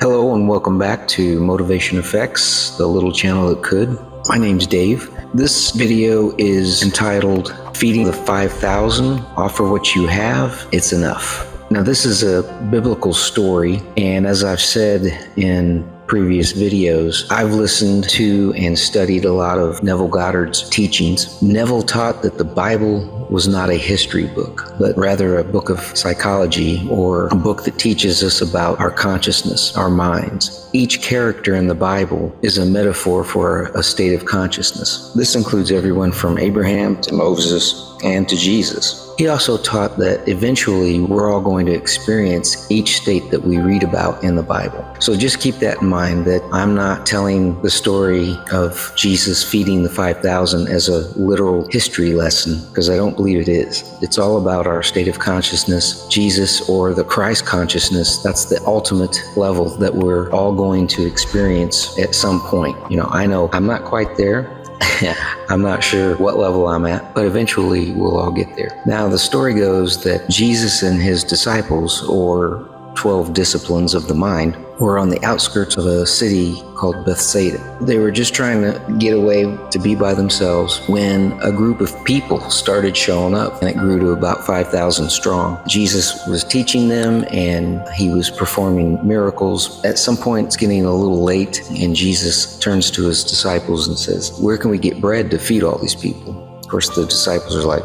Hello and welcome back to Motivation Effects, the little channel that could. My name's Dave. This video is entitled Feeding the 5,000. Offer what you have, it's enough. Now this is a biblical story, and as I've said in previous videos, I've listened to and studied a lot of Neville Goddard's teachings. Neville taught that the Bible was not a history book, but rather a book of psychology, or a book that teaches us about our consciousness, our minds. Each character in the Bible is a metaphor for a state of consciousness. This includes everyone from Abraham to Moses and to Jesus. He also taught that eventually we're all going to experience each state that we read about in the Bible. So just keep that in mind, that I'm not telling the story of Jesus feeding the 5,000 as a literal history lesson, because I don't believe it is. It's all about our state of consciousness. Jesus, or the Christ consciousness, that's the ultimate level that we're all going to experience at some point. I know I'm not quite there. I'm not sure what level I'm at, but eventually we'll all get there. Now, the story goes that Jesus and his disciples, or 12 disciplines of the mind, were on the outskirts of a city called Bethsaida. They were just trying to get away to be by themselves when a group of people started showing up, and it grew to about 5,000 strong. Jesus was teaching them and he was performing miracles. At some point, it's getting a little late, and Jesus turns to his disciples and says, "Where can we get bread to feed all these people?" Of course, the disciples are like,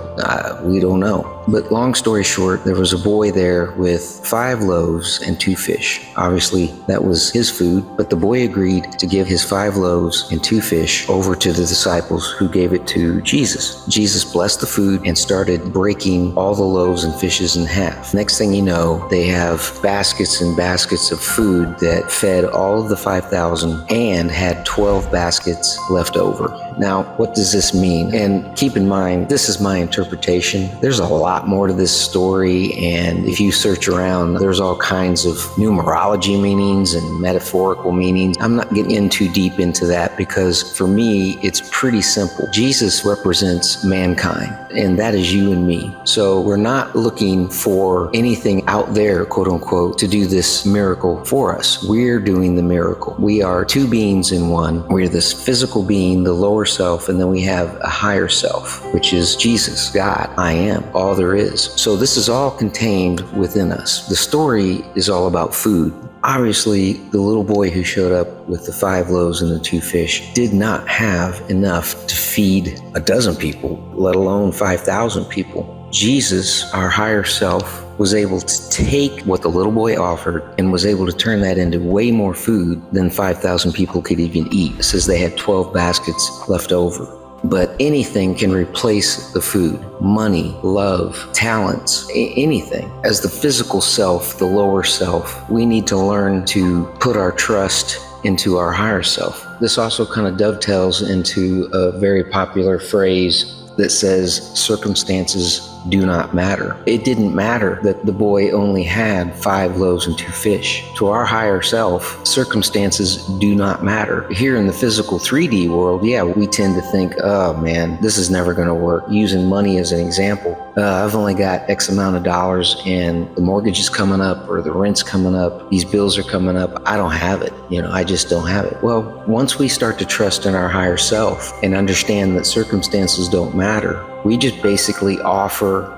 we don't know. But long story short, there was a boy there with 5 loaves and 2 fish. Obviously, that was his food, but the boy agreed to give his 5 loaves and 2 fish over to the disciples, who gave it to Jesus. Jesus blessed the food and started breaking all the loaves and fishes in half. Next thing you know, they have baskets and baskets of food that fed all of the 5,000 and had 12 baskets left over. Now, what does this mean? And keep in mind, this is my interpretation. There's a lot more to this story, and if you search around, there's all kinds of numerology meanings and metaphorical meanings. I'm not getting in too deep into that, because for me, it's pretty simple. Jesus represents mankind, and that is you and me. So we're not looking for anything out there, quote unquote, to do this miracle for us. We're doing the miracle. We are 2 beings in one. We're this physical being, the lower self, and then we have a higher self, which is Jesus, God, I am, all there is. So this is all contained within us. The story is all about food. Obviously, the little boy who showed up with the 5 loaves and the 2 fish did not have enough to feed a dozen people, let alone 5,000 people. Jesus, our higher self, was able to take what the little boy offered and was able to turn that into way more food than 5,000 people could even eat. It says they had 12 baskets left over. But anything can replace the food. Money, love, talents, anything. As the physical self, the lower self, we need to learn to put our trust into our higher self. This also kind of dovetails into a very popular phrase that says circumstances do not matter. It didn't matter that the boy only had 5 loaves and 2 fish. To our higher self, circumstances do not matter. Here in the physical 3D world, we tend to think, oh man, this is never gonna work. Using money as an example, I've only got X amount of dollars, and the mortgage is coming up, or the rent's coming up, these bills are coming up, I don't have it. I just don't have it. Well, once we start to trust in our higher self and understand that circumstances don't matter, we just basically offer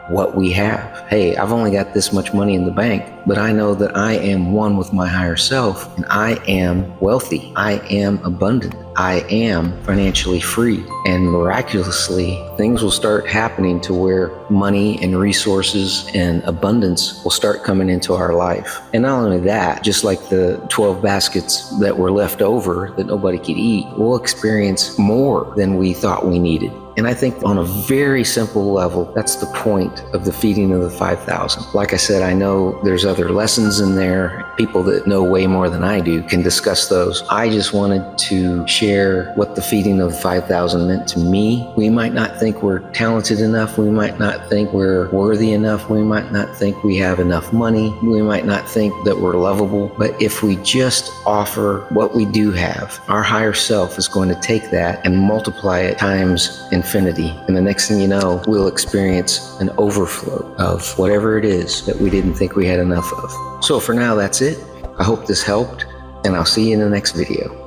what we have. Hey, I've only got this much money in the bank, but I know that I am one with my higher self, and I am wealthy. I am abundant. I am financially free. And miraculously, things will start happening to where money and resources and abundance will start coming into our life. And not only that, just like the 12 baskets that were left over that nobody could eat, we'll experience more than we thought we needed. And I think on a very simple level, that's the point of the feeding of the 5,000. Like I said, I know there's other lessons in there. People that know way more than I do can discuss those. I just wanted to share what the feeding of the 5,000 meant to me. We might not think we're talented enough. We might not think we're worthy enough. We might not think we have enough money. We might not think that we're lovable. But if we just offer what we do have, our higher self is going to take that and multiply it times infinity. And the next thing you know, we'll experience an overflow of whatever it is that we didn't think we had enough of. So for now, that's it. I hope this helped, and I'll see you in the next video.